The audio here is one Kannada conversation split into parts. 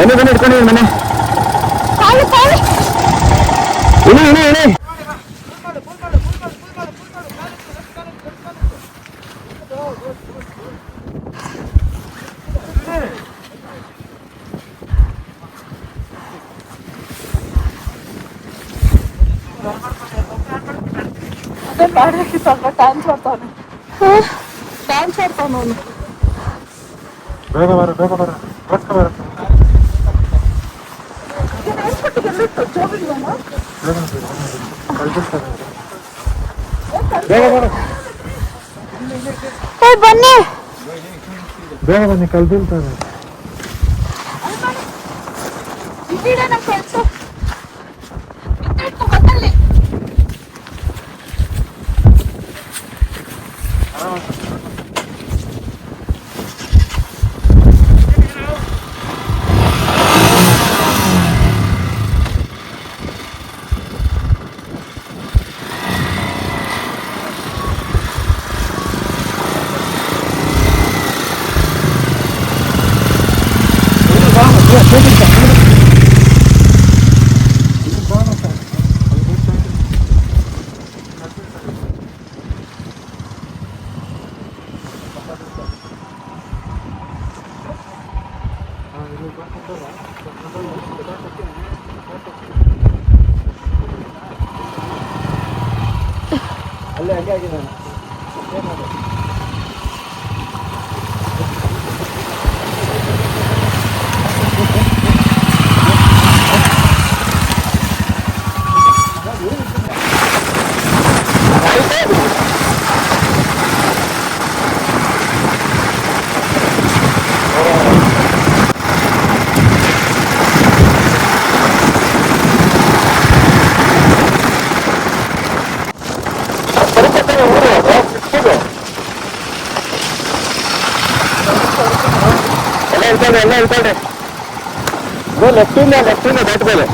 ಬನ್ನಿ ಬನ್ನಿ ಇಟ್ಕೊಂಡಿದ್ದೀನಿ ಮನೆ. ಇಳಿ ಇಳಿ ಇಳಿ. ಬಾಡಿಗೆ ಸ್ವಲ್ಪ ಡ್ಯಾನ್ಸ್ ಆಡ್ತಾನೆ. ಡ್ಯಾನ್ಸ್ ಆಡ್ತಾನ ಅವನು. ಬೇಗ ಬರ ಬೇಗ ಬರ ಬೇಗ ಬರ. ಬನ್ನಿ ಬೇಗ ಬನ್ನಿ ಕಲ್ಬಿಲ್ತಾನೆ. ಅಲ್ಲೇ ಹಂಗೆ ಆಗಿದೆ. ಎಲ್ಲ ಹೇಳ್ಕೊಂಡೆ ಲೆಫ್ಟಿಂದ ದಾಟ್ಬೋದು.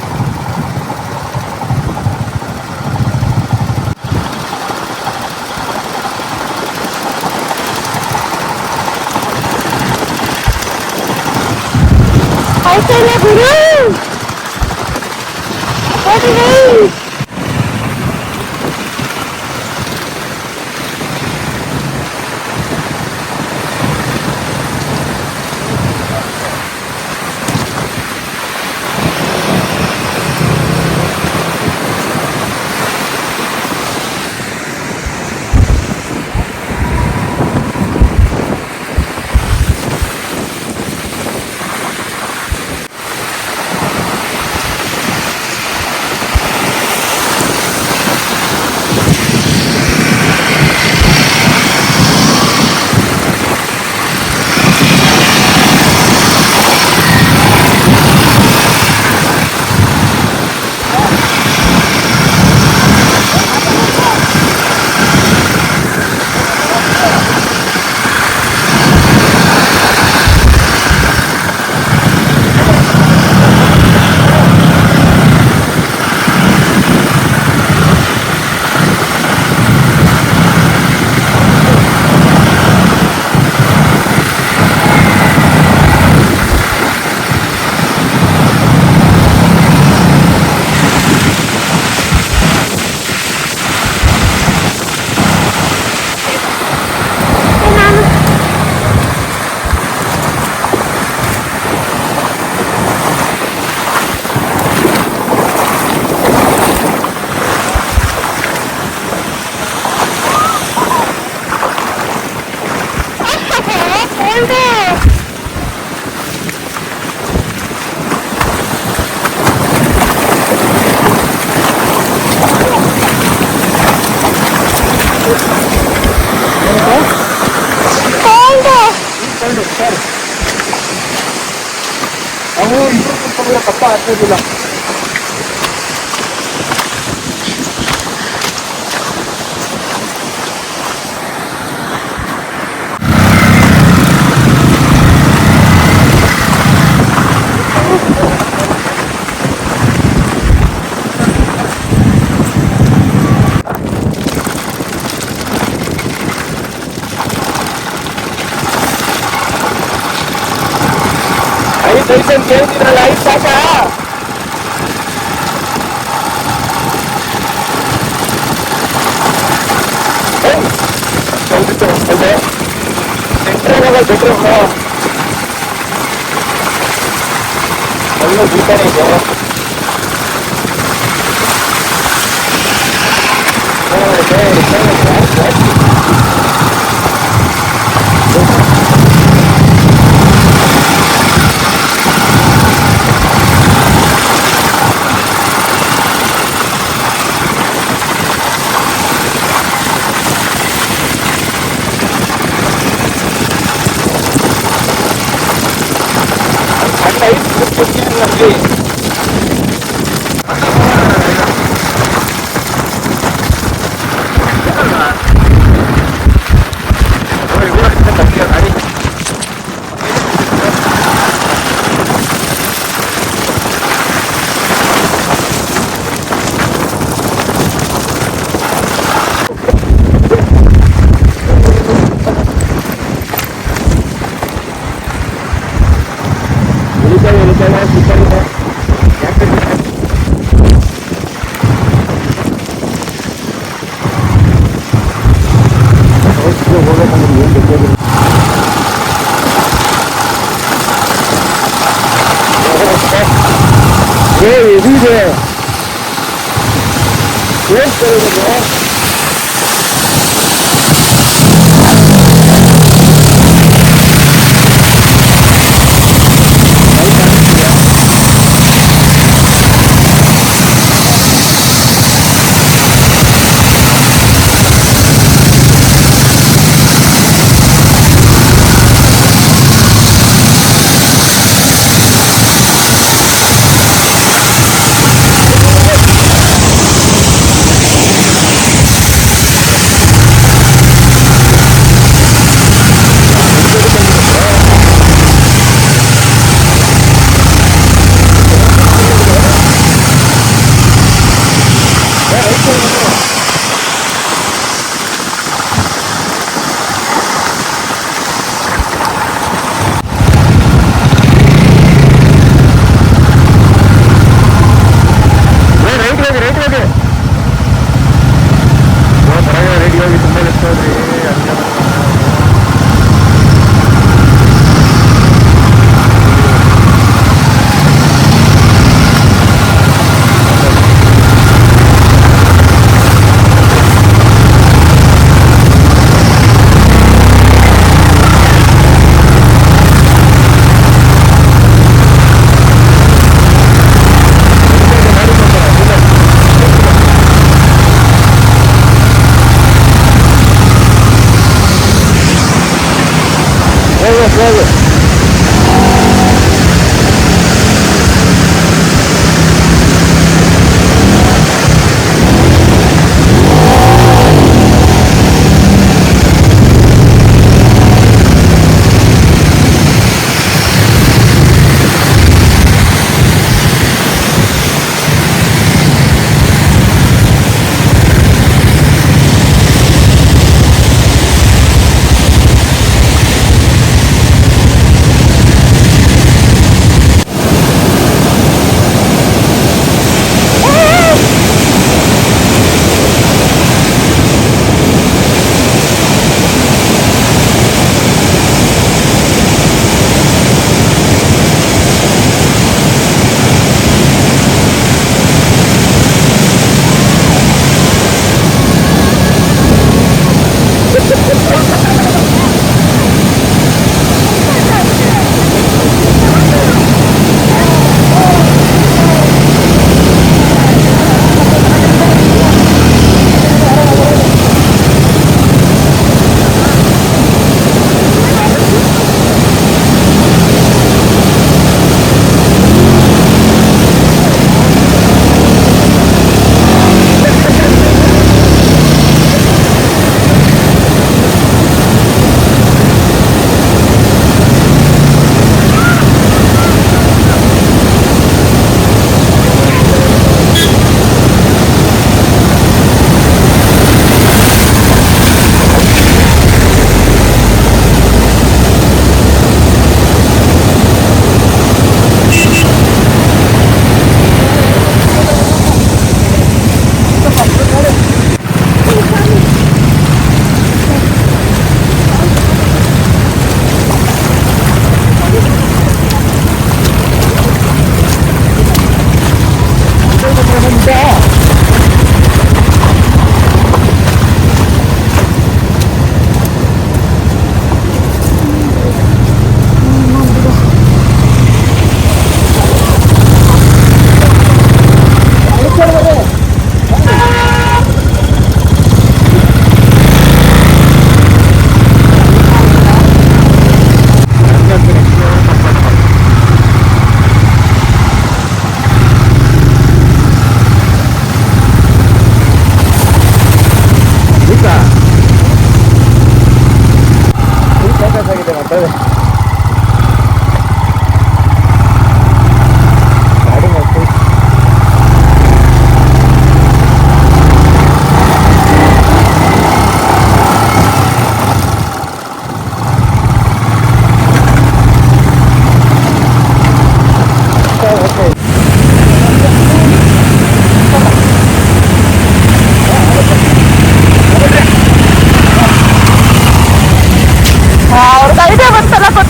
ಅವು ಇಬ್ಬರು ಪಕ್ಕ ಆಗ್ತಿದ್ದಿಲ್ಲ. ಐತೆ ಲೈಸೆನ್ಸ್ ಕೇಳ್ತಿದ್ರಲ್ಲ ಐದು ಸಾಕ ಬಿಟ್ರು ಒಳ್ಳೆ ದೀಪನೇ ಇದೆ ಇದಿದೆ ಏನ್ ಬರೋದು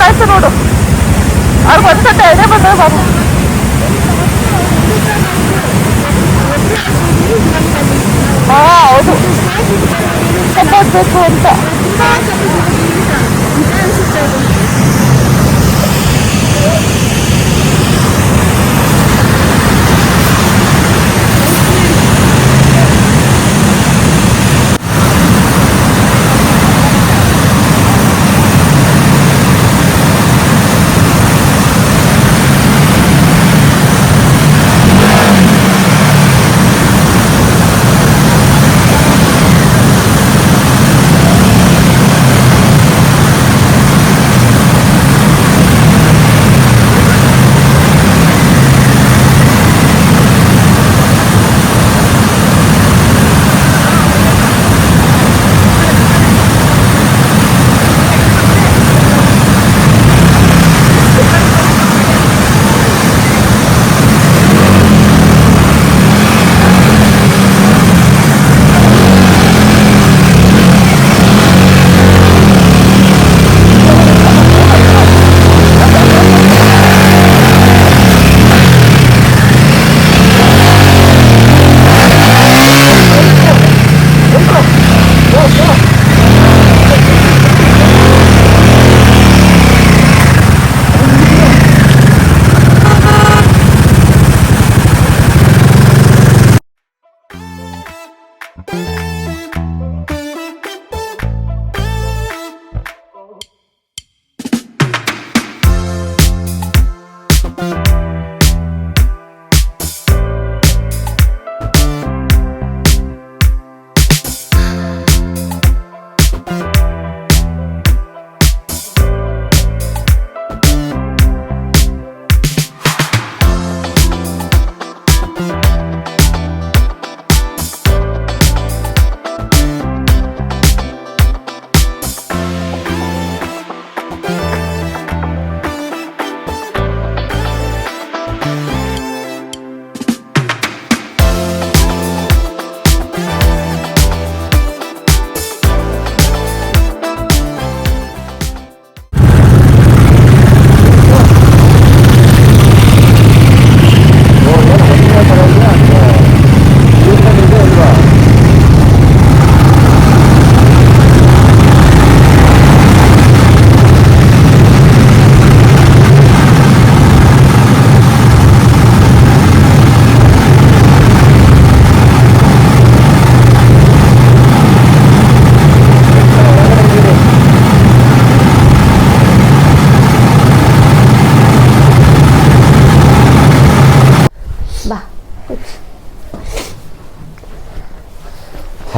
ಆಯ್ತು ನೋಡು. ಅವ್ರಿಗೆ ಒಂದ್ಸತಿ ಐಡಿಯಾ ಬಂದ್ರೆ ಬಾಬು. ಹಾ ಹೌದು, ಬೇಕು ಅಂತ.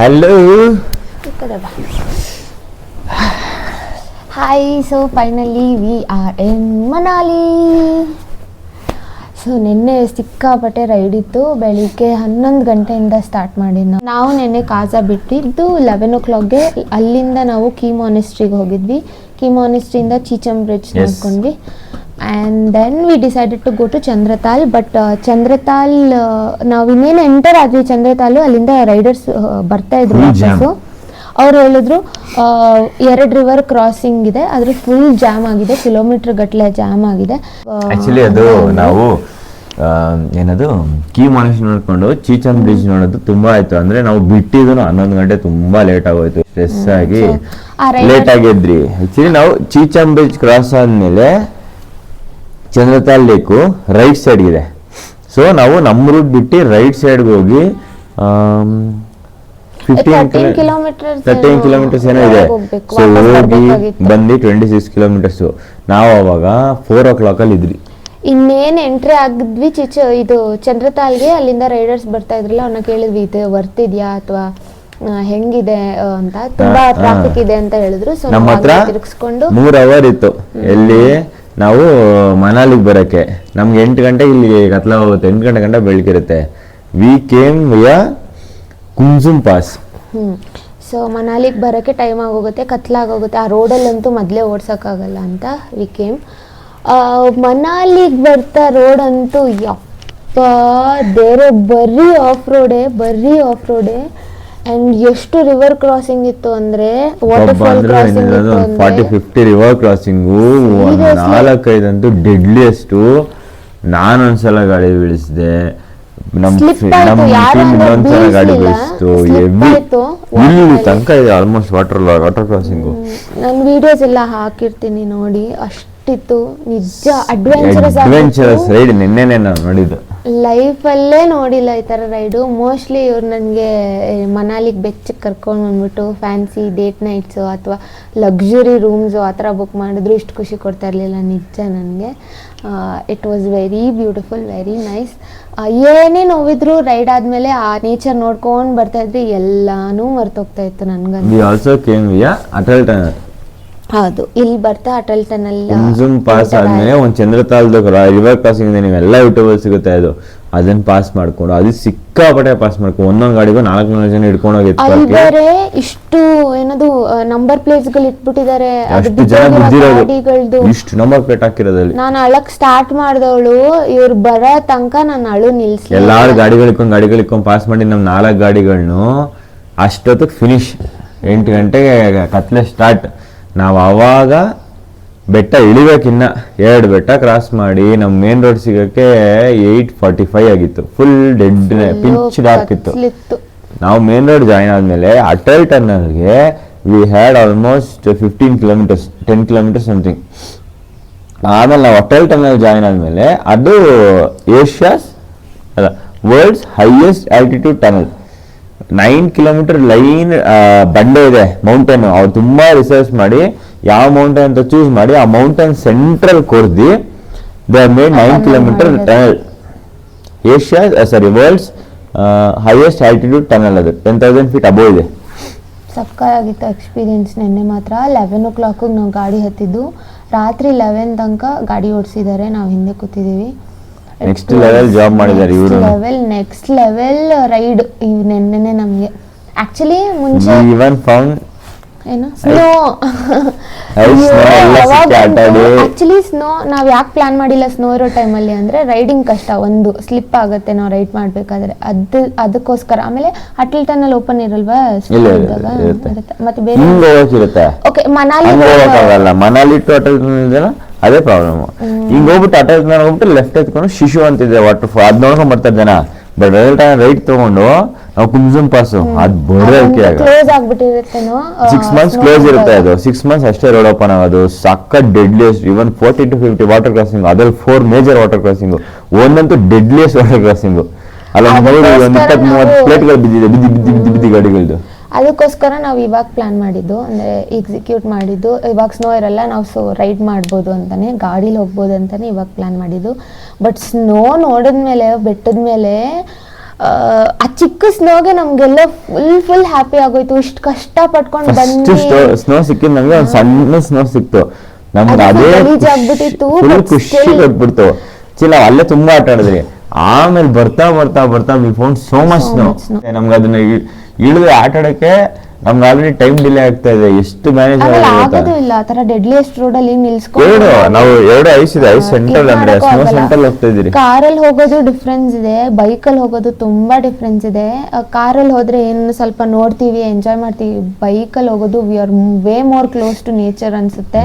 Hello. Hi, so finally we are in Manali. So ನಿನ್ನೆ ಸಿಕ್ಕಾಪಟ್ಟೆ ರೈಡ್ ಇತ್ತು. ಬೆಳಿಗ್ಗೆ 11 ಗಂಟೆಯಿಂದ ಸ್ಟಾರ್ಟ್ ಮಾಡಿದ್ದು ನಾವು. ನಿನ್ನೆ ಕಾಜಾ ಬಿಟ್ಟಿದ್ದು 11 o'clockಗೆ. ಅಲ್ಲಿಂದ ನಾವು ಕೀ ಮಾನೆಸ್ಟ್ರಿಗೆ ಹೋಗಿದ್ವಿ. ಕೀ ಮಾನೆಸ್ಟ್ರಿಯಿಂದ ಚೀಚಮ್ ಬ್ರಿಡ್ಜ್ ನೋಡ್ಕೊಂಡ್ವಿ. And then we decided to go to Chandratal. But Chandratal ನಾವು ಇನ್ನೇನು ಎಂಟರ್ ಆದ್ವಿ ಚಂದ್ರತಾಲು. ಅಲ್ಲಿಂದ ರೈಡರ್ಸ್ ಬರ್ತಾ ಇದ್ರು ವಾಪಸ್ಸು. ಅವ್ರು ಹೇಳಿದ್ರು 2 ರಿವರ್ ಕ್ರಾಸಿಂಗ್ ಇದೆ, ಅದ್ರ ಫುಲ್ ಜಾಮ್ ಆಗಿದೆ, ಕಿಲೋಮೀಟರ್ ಗಟ್ಟಲೆ ಜಾಮ್ ಆಗಿದೆ. ಆಕ್ಚುಲಿ ಅದು ನಾವು ಏನದು ಕೀ ಮಾನೆಸ್ಟ್ರಿ ನೋಡ್ಕೊಂಡು ಚೀಚಮ್ ಬ್ರಿಡ್ಜ್ ನೋಡೋದು ತುಂಬಾ ಆಯ್ತು. ಅಂದ್ರೆ ನಾವು ಬಿಟ್ಟಿದ್ದು 11 ಗಂಟೆ ತುಂಬಾ ಲೇಟ್ ಆಗೋಯ್ತು. ಸ್ಟ್ರೆಸ್ ಆಗಿ ಲೇಟ್ ಆಗಿದ್ರಿ. ಆಕ್ಚುಲಿ ನಾವು ಚೀಚಮ್ ಬ್ರಿಡ್ಜ್ ಕ್ರಾಸ್ ಆದ್ಮೇಲೆ ಚಂದ್ರತಾಲ್ ಲೇಕು ರೈಟ್ ಸೈಡ್ ಇದೆ. ಸೊ ನಾವು ನಮ್ಮ ರೂಟ್ ಬಿಟ್ಟು ರೈಟ್ ಸೈಡ್ಗೆ ಹೋಗಿ 13 ಕಿಲೋಮೀಟರ್ಸ್ ಏನೋ ಇದೆ. ಸೊ ಹೋಗಿ ಬಂದು 26 ಕಿಲೋಮೀಟರ್ಸ್. ನಾವು ಅವಾಗ 4 o'clock ಅಲ್ಲಿ ಇದ್ರಿ. ಇನ್ನೇನು ಎಂಟ್ರಿ ಆಗಿದ್ವಿ ಇದು ಚಂದ್ರತಾಲ್ಗೆ. ಅಲ್ಲಿಂದ ರೈಡರ್ಸ್ ಬರ್ತಾ ಇದ್ರಲ್ಲ, ಅವ್ರನ್ನ ಕೇಳಿದ್ವಿ ಇದು ಬರ್ತಿದ್ಯಾ ಅಥವಾ ಹೆಂಗಿದೆ ಅಂತ. ತುಂಬಾ ಟ್ರಾಫಿಕ್ ಇದೆ ಅಂತ ಹೇಳಿದ್ರು. ಸೊ ನಮ್ಮ ಹತ್ರ ತಿರುಗಿಸ್ಕೊಂಡು 3 hour ಇತ್ತು. ಎಲ್ಲಿ ನಾವು ಮನಾಲಿಗೆ ಬರೋಕ್ಕೆ ನಮ್ಗೆ 8 ಗಂಟೆಗೆ ಇಲ್ಲಿ ಕತ್ಲ ಹೋಗುತ್ತೆ. 8 ಗಂಟೆ ಗಂಟೆ ಬೆಳಕಿರುತ್ತೆ. We came via Kunzum pass. So ಮನಾಲಿಗೆ ಬರೋಕ್ಕೆ ಟೈಮ್ ಆಗೋಗುತ್ತೆ, ಕತ್ಲಾಗೋಗುತ್ತೆ. ಆ ರೋಡಲ್ಲಂತೂ ಮೊದಲೇ ಓಡ್ಸೋಕ್ಕಾಗಲ್ಲ ಅಂತ ವಿ ಕೇಮ್. ಮನಾಲಿಗೆ ಬರ್ತಾ ರೋಡ್ ಅಂತೂ ಯಪ್ಪ ದೇರೆ ಬರೀ ಆಫ್ ರೋಡೇ. ಅಂಡ್ ಎಷ್ಟು ರಿವರ್ ಕ್ರಾಸಿಂಗ್ ಇತ್ತು ಅಂದ್ರೆ ವಾಟರ್ಫಾಲ್ ಕ್ರಾಸಿಂಗ್ ಇತ್ತು ಅಂದ್ರೆ 40-50 ರಿವರ್ ಕ್ರಾಸಿಂಗು, 4-5 ಅಂತೂ ಡೆಡ್ಲಿಯೆಸ್ಟು. ನಾನು ಒಂದ್ಸಲ ಗಾಡಿ ಬೀಳಿಸಿದೆ, ನಮ್ಮ ಟೀಮ್ ಇನ್ನೊಂದ್ಸಲ ಗಾಡಿ ಬೀಳಿಸ್ತು. ಇಲ್ಲಿ ತನಕ ಇದೆ ಆಲ್ಮೋಸ್ಟ್ ವಾಟರ್ ಕ್ರಾಸಿಂಗು. ನಾನು ವಿಡಿಯೋಸ್ ಎಲ್ಲ ಹಾಕಿರ್ತೀನಿ ನೋಡಿ, ಅಷ್ಟಿತ್ತು ನಿಜ. ಅಡ್ವೆಂಚರಸ್ ರೈಡ್ ನಿನ್ನೆನೆ ನಾನು ನೋಡಿದ್ದು, ಲೈಫಲ್ಲೇ ನೋಡಿಲ್ಲ ಈ ಥರ ರೈಡು. ಮೋಸ್ಟ್ಲಿ ಇವ್ರು ನನಗೆ ಮನಾಲಿಗೆ ಬೆಚ್ಚಗೆ ಕರ್ಕೊಂಡು ಬಂದ್ಬಿಟ್ಟು ಫ್ಯಾನ್ಸಿ ಡೇಟ್ ನೈಟ್ಸು ಅಥವಾ ಲಕ್ಸುರಿ ರೂಮ್ಸು ಆ ಥರ ಬುಕ್ ಮಾಡಿದ್ರು ಇಷ್ಟು ಖುಷಿ ಕೊಡ್ತಾ ಇರಲಿಲ್ಲ ನಿಜ ನನಗೆ. It was very beautiful, very nice. ಏನೇ ನೋವಿದ್ರು ರೈಡ್ ಆದಮೇಲೆ ಆ ನೇಚರ್ ನೋಡ್ಕೊಂಡು ಬರ್ತಾಯಿದ್ರಿ, ಎಲ್ಲನೂ ಮರ್ತೋಗ್ತಾ ಇತ್ತು ನನಗಂತೂ. ಹೌದು, ಇಲ್ಲಿ ಬರ್ತಾ ಅಟಲ್ ಟನಲ್ ಪಾಸ್ ಆದ್ಮೇಲೆ ಒಂದು ಚಂದ್ರತಾಲ್ದ ರಿವರ್ ಕ್ರಾಸಿಂಗ್ ಇದೆ, ನೀವೆಲ್ಲ ಯೂಟ್ಯೂಬಲ್ಲಿ ಸಿಗುತ್ತೆ. ಅದು ಅದನ್ನ ಪಾಸ್ ಮಾಡ್ಕೊಂಡು ಅದು ಸಿಕ್ಕಾಪಟ್ಟೆ ಪಾಸ್ ಮಾಡ್ಕೊಂಡು ಒಂದೊಂದು ಗಾಡಿಗೂ 4 ಜನ ಹಿಡ್ಕೊಂಡು ಹೋಗಿತ್ತು. ಬೇರೆ ಇಷ್ಟು ಏನದು ನಂಬರ್ ಪ್ಲೇಟ್ಸ್ಗಳು ಇಟ್ಬಿಟ್ಟಿದ್ದಾರೆ, ಇಷ್ಟು ನಂಬರ್ ಪ್ಲೇಟ್ ಹಾಕಿರೋದಲ್ಲಿ ನಾನು ಅಳಕ್ ಸ್ಟಾರ್ಟ್ ಮಾಡಿದವಳು, ಇವ್ರು ಬರೋ ತನಕ ನಾನು ಅಳು ನಿಲ್ಸಿ. ಎಲ್ಲಾರು ಗಾಡಿಗಳಿಕೊಂಡು ಪಾಸ್ ಮಾಡಿ ನಮ್ 4 ಗಾಡಿಗಳನ್ನು ಅಷ್ಟೊತ್ತಿಗೆ ಫಿನಿಶ್. 8 ಗಂಟೆಗೆ ಕತ್ಲೆ ಸ್ಟಾರ್ಟ್. ನಾವು ಆವಾಗ ಬೆಟ್ಟ ಇಳಿಬೇಕಿನ್ನ 2 ಬೆಟ್ಟ ಕ್ರಾಸ್ ಮಾಡಿ ನಮ್ಮ ಮೇನ್ ರೋಡ್ ಸಿಗಕ್ಕೆ 8:45 ಆಗಿತ್ತು. ಫುಲ್ ಡೆಡ್ ಪಿಂಚ್ ಡಾರ್ಕ್ ಇತ್ತು. ನಾವು ಮೇನ್ ರೋಡ್ ಜಾಯಿನ್ ಆದ್ಮೇಲೆ ಅಟಲ್ ಟನಲ್ಗೆ we had almost 15 kilometres, 10 kilometres something. ಆಮೇಲೆ ನಾವು ಅಟಲ್ ಟನಲ್ ಜಾಯಿನ್ ಆದ್ಮೇಲೆ ಅದು world's highest altitude tunnel. 9 kilometre line ಬಂಡೆ ಇದೆ, ಮೌಂಟೇನ್. ಅವ್ರು ತುಂಬಾ ರಿಸರ್ಚ್ ಮಾಡಿ ಯಾವ ಮೌಂಟೇನ್ ಅಂತ ಚೂಸ್ ಮಾಡಿ ಆ ಮೌಂಟೇನ್ ಸೆಂಟ್ರಲ್ ಕೊರ್ದಿ they made 9 kilometre tunnel. World's highest altitude tunnel. ಅದು 10,000 ಫೀಟ್ ಅಬೋವ್ ಇದೆ. ಸಕ್ಕತ್ತಾಗಿತ್ತು ಎಕ್ಸ್ಪೀರಿಯನ್ಸ್. ನಿನ್ನೆ ಮಾತ್ರ 11 o'clock ನಾವು ಗಾಡಿ ಹತ್ತಿದ್ದು, ರಾತ್ರಿ 11 ತನಕ ಗಾಡಿ ಓಡಿಸಿದ್ದಾರೆ, ನಾವು ಹಿಂದೆ ಕೂತಿದ್ದೀವಿ. ನೆಕ್ಸ್ಟ್ ಲೆವೆಲ್ ಜಾಬ್ ಮಾಡಿದ್ದಾರೆ ಇವರು. ನೆಕ್ಸ್ಟ್ ಲೆವೆಲ್ ರೈಡ್ ನೆನ್ನೆ ನಮಗೆ. ಆಕ್ಚುಲಿ ಮುಂಚೆ ಏನು ಸ್ನೋ, ಆಕ್ಚುಲಿ ಸ್ನೋ ನಾವು ಯಾಕೆ ಪ್ಲಾನ್ ಮಾಡಿಲ್ಲ ಸ್ನೋ ಇರೋ ಟೈಮಲ್ಲಿ ಅಂದ್ರೆ ರೈಡಿಂಗ್ ಕಷ್ಟ, ಒಂದು ಸ್ಲಿಪ್ ಆಗುತ್ತೆ ನಾವು ರೈಡ್ ಮಾಡ್ಬೇಕಾದ್ರೆ, ಅದಕ್ಕೋಸ್ಕರ. ಆಮೇಲೆ ಅಟಲ್ ಟನಲ್ ಓಪನ್ ಇರಲ್ವಾ, ಮತ್ತೆ ಬೇರೆ okay Manali to Atal tunnel ಅದೇ ಪ್ರಾಬ್ಲಮ್. ಹಿಂಗ ಹೋಗ್ಬಿಟ್ಟು ಅಟಲ್ ಟನಲ್ ಹೋಗ್ಬಿಟ್ಟು ಲೆಫ್ಟ್ ಎತ್ಕೊಂಡು ಶಿಶು ಅಂತಿದೆ ವಾಟರ್ ಫಾಲ್, ಅದ್ ನೋಡ್ಕೊಂಡ್ ಬರ್ತಾರೆ ಜನ. ಬಟ್ ರೈಟ್ ತಗೊಂಡು ನಾವು ಕುಮ್ಸುಮ್ ಪಾಸ್ ಅದ್ ಬರೋಕೆ ಕ್ಲೋಸ್ ಆಗ್ಬಿಟ್ಟಿರುತ್ತೇನೋ. 6 months ಕ್ಲೋಸ್ ಇರುತ್ತೆ ಅದು. 6 months ಅಷ್ಟೇ ರೋಡ್ ಓಪನ್ ಆಗೋದು. ಸಕ್ಕ deadliest. Even 40 to 50 water crossing, ಅದ್ರಲ್ಲಿ 4 ಮೇಜರ್ ವಾಟರ್ ಕ್ರಾಸಿಂಗ್, ಒಂದಂತೂ ಡೆಡ್ಲಿಯೆಸ್ಟ್ ವಾಟರ್ ಕ್ರಾಸಿಂಗ್. ಅಲ್ಲ 20-30 ಪ್ಲೇಟ್ಗಳು ಬಿದ್ದಿದೆ, ಬಿದ್ದಿ ಗಾಡಿಗಳದ್ದು. ಅದಕ್ಕೋಸ್ಕರ ನಾವು ಇವಾಗ ಪ್ಲಾನ್ ಮಾಡಿದ್ದು, ಅಂದರೆ ಎಕ್ಸಿಕ್ಯೂಟ್ ಮಾಡಿದ್ದು. ಇವಾಗ ಸ್ನೋ ಇರಲ್ಲ, ನಾವು ರೈಡ್ ಮಾಡ್ಬೋದು ಅಂತಾನೆ, ಗಾಡೀಲಿ ಹೋಗ್ಬೋದು ಅಂತಾನೆ ಇವಾಗ ಪ್ಲಾನ್ ಮಾಡಿದ್ದು. ಬಟ್ ಸ್ನೋ ನೋಡಿದ್ಮೇಲೆ, ಬೆಟ್ಟದ ಮೇಲೆ ಆ ಚಿಕ್ಕ ಸ್ನೋಗೆ ನಮ್ಗೆಲ್ಲ ಫುಲ್ ಹ್ಯಾಪಿ ಆಗೋಯ್ತು. ಇಷ್ಟು ಕಷ್ಟ ಪಟ್ಕೊಂಡು ಬಂದು ಸ್ನೋ ಸಿಕ್ಕಿದ್ ನಮ್ಗೆ ಒಂದು ಸಣ್ಣ ಸ್ನೋ ಸಿಕ್ತು, ನಮ್ಗೆ ಅದೇ ಖುಷಿ ಕೊಟ್ಬಿಡ್ತು. ನಾವು ಅಲ್ಲೇ ತುಂಬಾ ಆಟ ಆಡಿದ್ರಿ. ಆಮೇಲೆ ಬರ್ತಾ we found so much snow. ನಮ್ಗೆ ಅದನ್ನ ಇಳಿದು ಆಟ ಆಡಕ್ಕೆ ನಮ್ಗೆ ಆಲ್ರೆಡಿ ಟೈಮ್ ಡಿಲೇ ಆಗ್ತಾ ಇದೆ. ಎಷ್ಟು ಮ್ಯಾನೇಜ್ ಆಗೋದಿಲ್ಲ ಆ ತರ ಡೆಡ್ಲಿಯೆಸ್ಟ್ ರೋಡ್ ಅಲ್ಲಿ ನಿಲ್ಸ್ಕೊಂಡು. ನಾವು 2 ಐಸ್ ಇದೆ, ಐಸ್ ಸೆಂಟ್ರಲ್ ಅಂದ್ರೆ ಸ್ನೋ ಸೆಂಟ್ರಲ್ ಹೋಗ್ತಾ ಇದೀರಿ. ಕಾರಲ್ಲಿ ಹೋಗೋದು ಡಿಫ್ರೆನ್ಸ್ ಇದೆ, ಬೈಕಲ್ಲಿ ಹೋಗೋದು ತುಂಬಾ ಡಿಫ್ರೆನ್ಸ್ ಇದೆ. ಕಾರಲ್ಲಿ ಹೋದ್ರೆ ಏನು ಸ್ವಲ್ಪ ನೋಡ್ತೀವಿ, ಎಂಜಾಯ್ ಮಾಡ್ತೀವಿ. ಬೈಕಲ್ಲಿ ಹೋಗೋದು we are way more close to nature ಅನ್ಸುತ್ತೆ.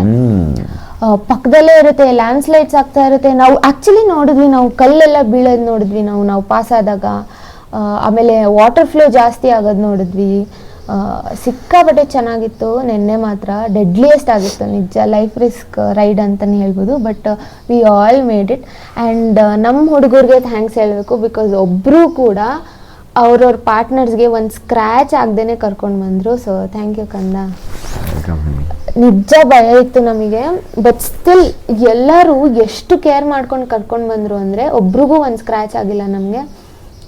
ಪಕ್ಕದಲ್ಲೇ ಇರುತ್ತೆ, ಲ್ಯಾಂಡ್ ಸ್ಲೈಡ್ಸ್ ಆಗ್ತಾ ಇರುತ್ತೆ. ನಾವು ಆಕ್ಚುಲಿ ನೋಡಿದ್ವಿ, ನಾವು ಕಲ್ಲೆಲ್ಲ ಬೀಳೋದು ನೋಡಿದ್ವಿ ನಾವು ಪಾಸ್ ಆದಾಗ. ಆಮೇಲೆ ವಾಟರ್ ಫ್ಲೋ ಜಾಸ್ತಿ ಆಗೋದು ನೋಡಿದ್ವಿ. ಸಿಕ್ಕಾಪಟ್ಟೆ ಚೆನ್ನಾಗಿತ್ತು. ನಿನ್ನೆ ಮಾತ್ರ ಡೆಡ್ಲಿಯೆಸ್ಟ್ ಆಗಿತ್ತು ನಿಜ. ಲೈಫ್ ರಿಸ್ಕ್ ರೈಡ್ ಅಂತಲೇ ಹೇಳ್ಬೋದು. But we all made it. And ನಮ್ಮ ಹುಡುಗರಿಗೆ ಥ್ಯಾಂಕ್ಸ್ ಹೇಳಬೇಕು, ಬಿಕಾಸ್ ಒಬ್ಬರು ಕೂಡ ಅವ್ರವ್ರ ಪಾರ್ಟ್ನರ್ಸ್ಗೆ ಒಂದು ಸ್ಕ್ರ್ಯಾಚ್ ಆಗದೇನೆ ಕರ್ಕೊಂಡು ಬಂದರು. ಸೊ ಥ್ಯಾಂಕ್ ಯು ಕಂದ. ನಿಜ ಭಯ ಇತ್ತು ನಮಗೆ, ಬಟ್ ಸ್ಟಿಲ್ ಎಲ್ಲರೂ ಎಷ್ಟು ಕೇರ್ ಮಾಡ್ಕೊಂಡು ಕರ್ಕೊಂಡು ಬಂದರು ಅಂದರೆ ಒಬ್ರಿಗೂ ಒಂದು ಸ್ಕ್ರ್ಯಾಚ್ ಆಗಿಲ್ಲ ನಮಗೆ.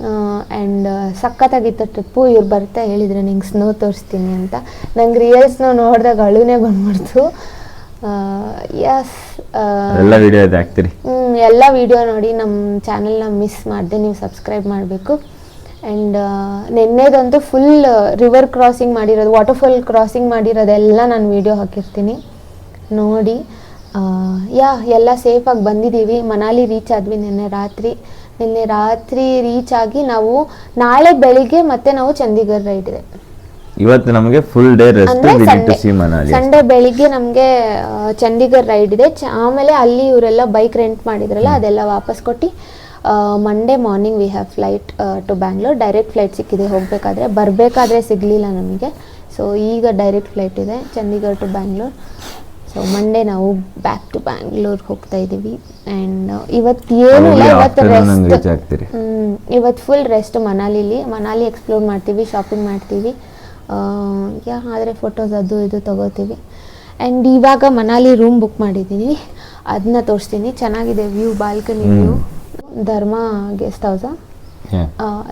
ಆ್ಯಂಡ್ ಸಖತ್ತಾಗಿತ್ತು ಟ್ರಿಪ್ಪು. ಇವ್ರು ಬರ್ತಾ ಹೇಳಿದರೆ ನಿಂಗೆ ಸ್ನೋ ತೋರಿಸ್ತೀನಿ ಅಂತ. ನಂಗೆ ರಿಯಲ್ ಸ್ನೋ ನೋಡಿದಾಗ ಅಳುನೇ ಬಂದ್ಬಿಡ್ತು. ಎಲ್ಲ ವಿಡಿಯೋ ನೋಡಿ ನಮ್ಮ ಚಾನಲ್ನ ಮಿಸ್ ಮಾಡಿದೆ, ನೀವು ಸಬ್ಸ್ಕ್ರೈಬ್ ಮಾಡಬೇಕು. ಆ್ಯಂಡ್ ನೆನ್ನೆದಂತೂ ಫುಲ್ ರಿವರ್ ಕ್ರಾಸಿಂಗ್ ಮಾಡಿರೋದು, ವಾಟರ್ಫಾಲ್ ಕ್ರಾಸಿಂಗ್ ಮಾಡಿರೋದೆಲ್ಲ ನಾನು ವಿಡಿಯೋ ಹಾಕಿರ್ತೀನಿ ನೋಡಿ. ಎಲ್ಲ ಸೇಫಾಗಿ ಬಂದಿದ್ದೀವಿ. ಮನಾಲಿ ರೀಚ್ ಆದ್ವಿ ನಿನ್ನೆ ರಾತ್ರಿ. ನಿನ್ನೆ ರಾತ್ರಿ ರೀಚ್ ಆಗಿ ನಾವು ನಾಳೆ ಬೆಳಿಗ್ಗೆ ಮತ್ತೆ ನಾವು ಚಂಡೀಗಢ ರೈಡ್ ಇದೆ. ಇವತ್ತು ನಮಗೆ ಫುಲ್ ಡೇ ರೆಸ್ಟ್. ಸಂಡೇ ಬೆಳಿಗ್ಗೆ ನಮಗೆ ಚಂಡೀಗಢ ರೈಡ್ ಇದೆ. ಆಮೇಲೆ ಅಲ್ಲಿ ಇವರೆಲ್ಲ ಬೈಕ್ ರೆಂಟ್ ಮಾಡಿದ್ರಲ್ಲ ಅದೆಲ್ಲ ವಾಪಸ್ ಕೊಟ್ಟು Monday morning we have flight to Bangalore. Direct flight ಸಿಕ್ಕಿದೆ ಹೋಗಬೇಕಾದ್ರೆ. ಬರಬೇಕಾದ್ರೆ ಸಿಗಲಿಲ್ಲ ನಮಗೆ. ಸೊ ಈಗ ಡೈರೆಕ್ಟ್ ಫ್ಲೈಟ್ ಇದೆ Chandigarh to Bangalore. So Monday ನಾವು ಬ್ಯಾಕ್ ಟು ಬ್ಯಾಂಗ್ಳೂರ್ ಹೋಗ್ತಾ ಇದ್ದೀವಿ. ಆ್ಯಂಡ್ ಇವತ್ತು ಏನಿಲ್ಲ, ಇವತ್ತು ರೆಸ್ಟ್. ಇವತ್ತು ಫುಲ್ ರೆಸ್ಟ್ ಮನಾಲಿ ಎಕ್ಸ್ಪ್ಲೋರ್ ಮಾಡ್ತೀವಿ, ಶಾಪಿಂಗ್ ಮಾಡ್ತೀವಿ, ಆದರೆ ಫೋಟೋಸ್ ಅದು ಇದು ತೊಗೋತೀವಿ. ಆ್ಯಂಡ್ ಇವಾಗ ಮನಾಲಿ ರೂಮ್ ಬುಕ್ ಮಾಡಿದ್ದೀನಿ, ಅದನ್ನ ತೋರಿಸ್ತೀನಿ. ಚೆನ್ನಾಗಿದೆ view, balcony view. Dharma guest ಹೌಸಾ?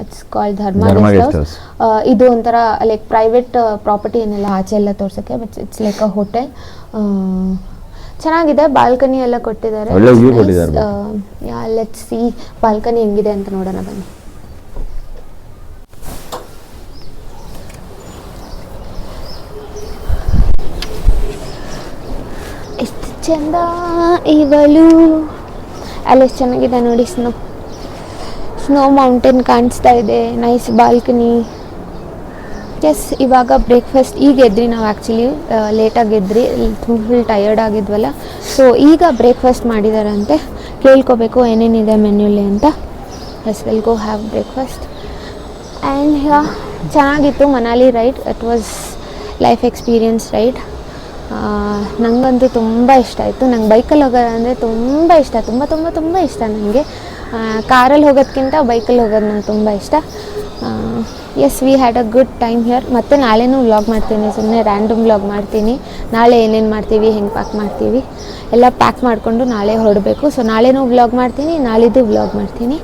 It's called Dharma guest house. ಇದು ಒಂಥರ ಲೈಕ್ ಪ್ರೈವೇಟ್ ಪ್ರಾಪರ್ಟಿ ಏನಿಲ್ಲ, ಆಚೆ ಎಲ್ಲ ತೋರ್ಸೋಕ್ಕೆ. But it's like a hotel. ಚೆನ್ನಾಗಿದೆ, ಬಾಲ್ಕನಿ ಎಲ್ಲ ಕೊಟ್ಟಿದ್ದಾರೆ. ಲೆಟ್ಸ್ ಸಿ ಬಾಲ್ಕನಿ ಹೆಂಗಿದೆ ಅಂತ ನೋಡೋಣ ಬನ್ನಿ. ಎಷ್ಟು ಚಂದ ಇವಳು, ಅಲ್ಲಿ ಎಷ್ಟು ಚೆನ್ನಾಗಿದೆ ನೋಡಿ. ಸ್ನೋ ಮೌಂಟೇನ್ ಕಾಣಿಸ್ತಾ ಇದೆ, ನೈಸ್ ಬಾಲ್ಕನಿ. ಎಸ್, ಇವಾಗ ಬ್ರೇಕ್ಫಾಸ್ಟ್ ಈಗ ಎದ್ರಿ ನಾವು. ಆ್ಯಕ್ಚುಲಿ ಲೇಟಾಗಿ ಎದ್ರಿ, ಫುಲ್ ಟಯರ್ಡ್ ಆಗಿದ್ವಲ್ಲ. ಸೊ ಈಗ ಬ್ರೇಕ್ಫಾಸ್ಟ್ ಮಾಡಿದಾರಂತೆ, ಕೇಳ್ಕೋಬೇಕು ಏನೇನಿದೆ ಮೆನ್ಯೂಲಿ ಅಂತ. Yes, will go have breakfast. And ಚೆನ್ನಾಗಿತ್ತು Manali ride. It was life experience ride. ನನಗಂತೂ ತುಂಬ ಇಷ್ಟ ಆಯಿತು. ನಂಗೆ ಬೈಕಲ್ಲಿ ಹೋಗೋದು ಅಂದರೆ ತುಂಬ ಇಷ್ಟ, ತುಂಬ ಇಷ್ಟ ನನಗೆ. ಕಾರಲ್ಲಿ ಹೋಗೋದಕ್ಕಿಂತ ಬೈಕಲ್ಲಿ ಹೋಗೋದು ನಂಗೆ ತುಂಬ ಇಷ್ಟ. Yes, we had a good time here. ಮತ್ತು ನಾಳೆನೂ ವ್ಲಾಗ್ ಮಾಡ್ತೀನಿ, ಸುಮ್ಮನೆ ರ್ಯಾಂಡಮ್ ವ್ಲಾಗ್ ಮಾಡ್ತೀನಿ. ನಾಳೆ ಏನೇನು ಮಾಡ್ತೀವಿ, ಹೆಂಗೆ ಪ್ಯಾಕ್ ಮಾಡ್ತೀವಿ ಎಲ್ಲ ಪ್ಯಾಕ್ ಮಾಡಿಕೊಂಡು ನಾಳೆ ಹೊರಡಬೇಕು. ಸೊ ನಾಳೆನೂ ವ್ಲಾಗ್ ಮಾಡ್ತೀನಿ, ನಾಳಿದ್ದು ವ್ಲಾಗ್ ಮಾಡ್ತೀನಿ.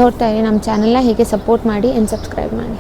ನೋಡ್ತಾ ಇರಿ ನಮ್ಮ ಚಾನಲ್ನ. ಹೀಗೆ ಸಪೋರ್ಟ್ ಮಾಡಿ ಆ್ಯಂಡ್ ಸಬ್ಸ್ಕ್ರೈಬ್ ಮಾಡಿ.